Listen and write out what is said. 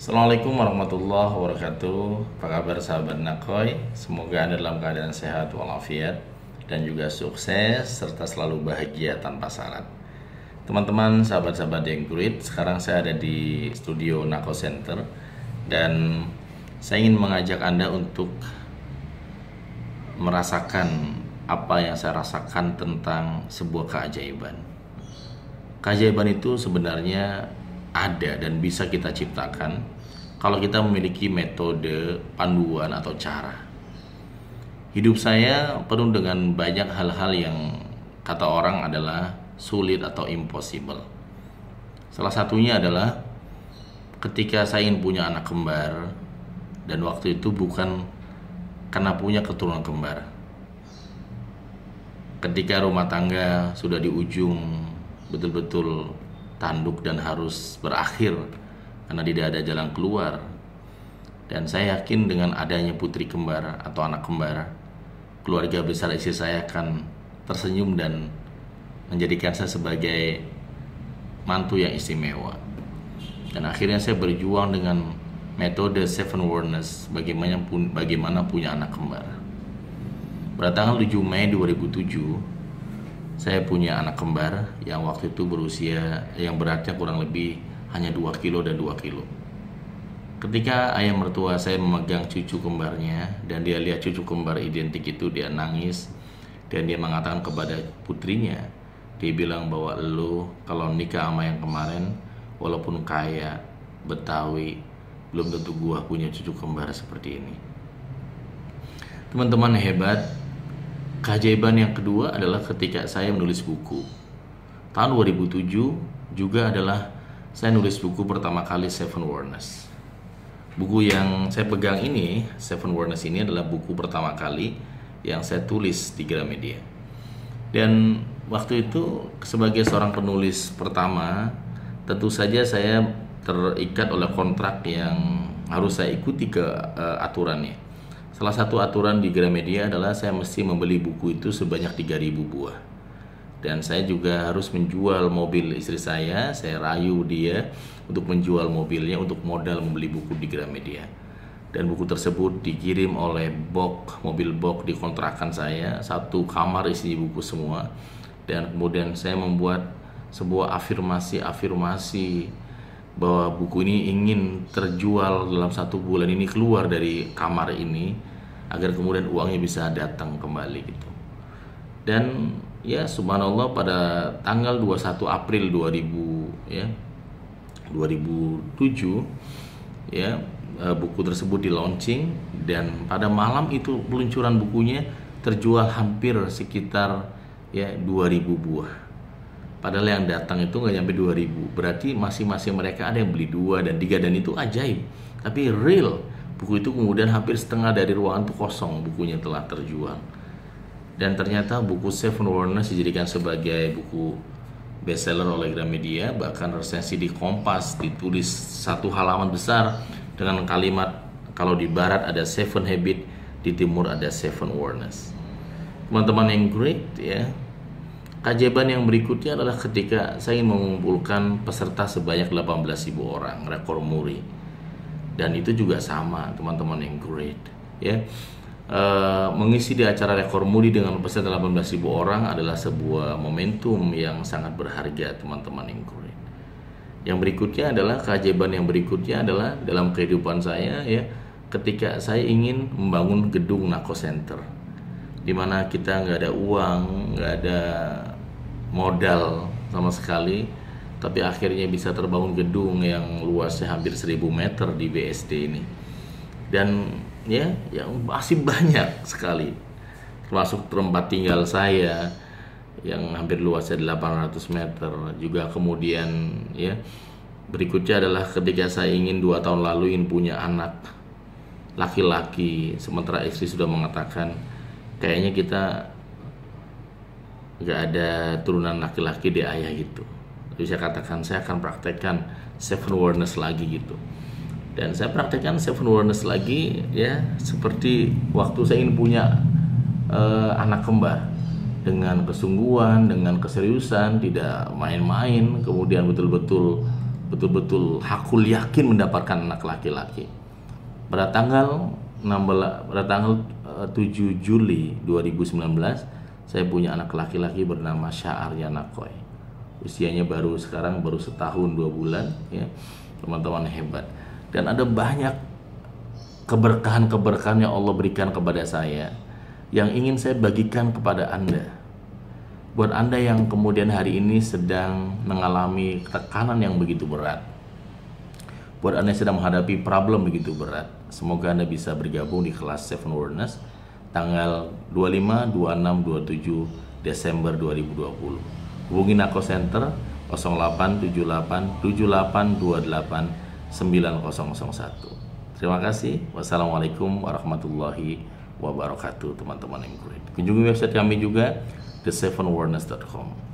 Assalamualaikum warahmatullahi wabarakatuh. Apa kabar sahabat Nakoy? Semoga Anda dalam keadaan sehat walafiat dan juga sukses serta selalu bahagia tanpa syarat. Teman-teman, sahabat-sahabat yang great, sekarang saya ada di studio Nako Center dan saya ingin mengajak Anda untuk merasakan apa yang saya rasakan tentang sebuah keajaiban. Keajaiban itu sebenarnya ada dan bisa kita ciptakan kalau kita memiliki metode, panduan, atau cara. Hidup saya penuh dengan banyak hal-hal yang kata orang adalah sulit atau impossible. Salah satunya adalah ketika saya ingin punya anak kembar, dan waktu itu bukan karena punya keturunan kembar. Ketika rumah tangga sudah di ujung betul-betul tanduk dan harus berakhir karena tidak ada jalan keluar, dan saya yakin dengan adanya putri kembar atau anak kembar, keluarga besar istri saya akan tersenyum dan menjadikan saya sebagai mantu yang istimewa. Dan akhirnya saya berjuang dengan metode Seven Wonders bagaimana punya anak kembar. Pada tanggal 7 Mei 2007 saya punya anak kembar yang waktu itu berusia yang beratnya kurang lebih hanya 2 kilo dan 2 kilo. Ketika ayah mertua saya memegang cucu kembarnya dan dia lihat cucu kembar identik itu, dia nangis dan dia mengatakan kepada putrinya, dia bilang bahwa lo kalau nikah sama yang kemarin walaupun kaya Betawi belum tentu gua punya cucu kembar seperti ini. Teman-teman hebat. Keajaiban yang kedua adalah ketika saya menulis buku. Tahun 2007 juga adalah saya nulis buku pertama kali, Seven Wonders. Buku yang saya pegang ini, Seven Wonders ini adalah buku pertama kali yang saya tulis di Gramedia. Dan waktu itu sebagai seorang penulis pertama, tentu saja saya terikat oleh kontrak yang harus saya ikuti ke aturannya. Salah satu aturan di Gramedia adalah saya mesti membeli buku itu sebanyak 3.000 buah. Dan saya juga harus menjual mobil istri saya rayu dia untuk menjual mobilnya untuk modal membeli buku di Gramedia. Dan buku tersebut dikirim oleh mobil box di kontrakan saya, satu kamar isi buku semua. Dan kemudian saya membuat sebuah afirmasi bahwa buku ini ingin terjual dalam 1 bulan ini, keluar dari kamar ini agar kemudian uangnya bisa datang kembali gitu. Dan ya subhanallah, pada tanggal 21 April 2007 ya buku tersebut di launching, dan pada malam itu peluncuran bukunya terjual hampir sekitar 2.000 buah. Padahal yang datang itu nggak nyampe 2.000. Berarti masing-masing mereka ada yang beli 2 dan 3, dan itu ajaib. Tapi real, buku itu kemudian hampir setengah dari ruangan itu kosong, bukunya telah terjual. Dan ternyata buku Seven Wonders dijadikan sebagai buku bestseller oleh Gramedia. Bahkan resensi di Kompas ditulis 1 halaman besar dengan kalimat, kalau di barat ada Seven Habit, di timur ada Seven Wonders. Teman-teman yang great ya. Keajaiban yang berikutnya adalah ketika saya ingin mengumpulkan peserta sebanyak 18.000 orang, rekor muri. Dan itu juga sama, teman-teman yang great ya. Mengisi di acara rekor muri dengan peserta 18.000 orang adalah sebuah momentum yang sangat berharga, teman-teman yang great. Yang berikutnya adalah keajaiban yang berikutnya adalah dalam kehidupan saya ya, ketika saya ingin membangun gedung Nako Center, di mana kita nggak ada uang, nggak ada modal sama sekali, tapi akhirnya bisa terbangun gedung yang luasnya hampir 1.000 meter di BSD ini. Dan ya yang masih banyak sekali, termasuk tempat tinggal saya yang hampir luasnya 800 meter juga. Kemudian ya berikutnya adalah ketika saya ingin 2 tahun lalu ingin punya anak laki-laki, sementara istri sudah mengatakan kayaknya kita nggak ada turunan laki-laki di ayah gitu. Jadi saya katakan saya akan praktekkan Seven Wonders lagi gitu. Dan saya praktekkan Seven Wonders lagi ya, seperti waktu saya ingin punya anak kembar, dengan kesungguhan, dengan keseriusan, tidak main-main, kemudian betul-betul betul-betul hakul yakin mendapatkan anak laki-laki. Pada tanggal 7 Juli 2019 saya punya anak laki-laki bernama Sya'arya Nakoy. Usianya sekarang baru setahun 2 bulan ya. Teman-teman hebat. Dan ada banyak keberkahan-keberkahan yang Allah berikan kepada saya yang ingin saya bagikan kepada Anda. Buat Anda yang kemudian hari ini sedang mengalami tekanan yang begitu berat, buat Anda yang sedang menghadapi problem begitu berat, semoga Anda bisa bergabung di kelas Seven Wonders tanggal 25, 26, 27 Desember 2020. Hubungi Nako Center 0878 7828 9001. Terima kasih. Wassalamualaikum warahmatullahi wabarakatuh, teman-teman yang keren. Kunjungi website kami juga, thesevenwonders.com.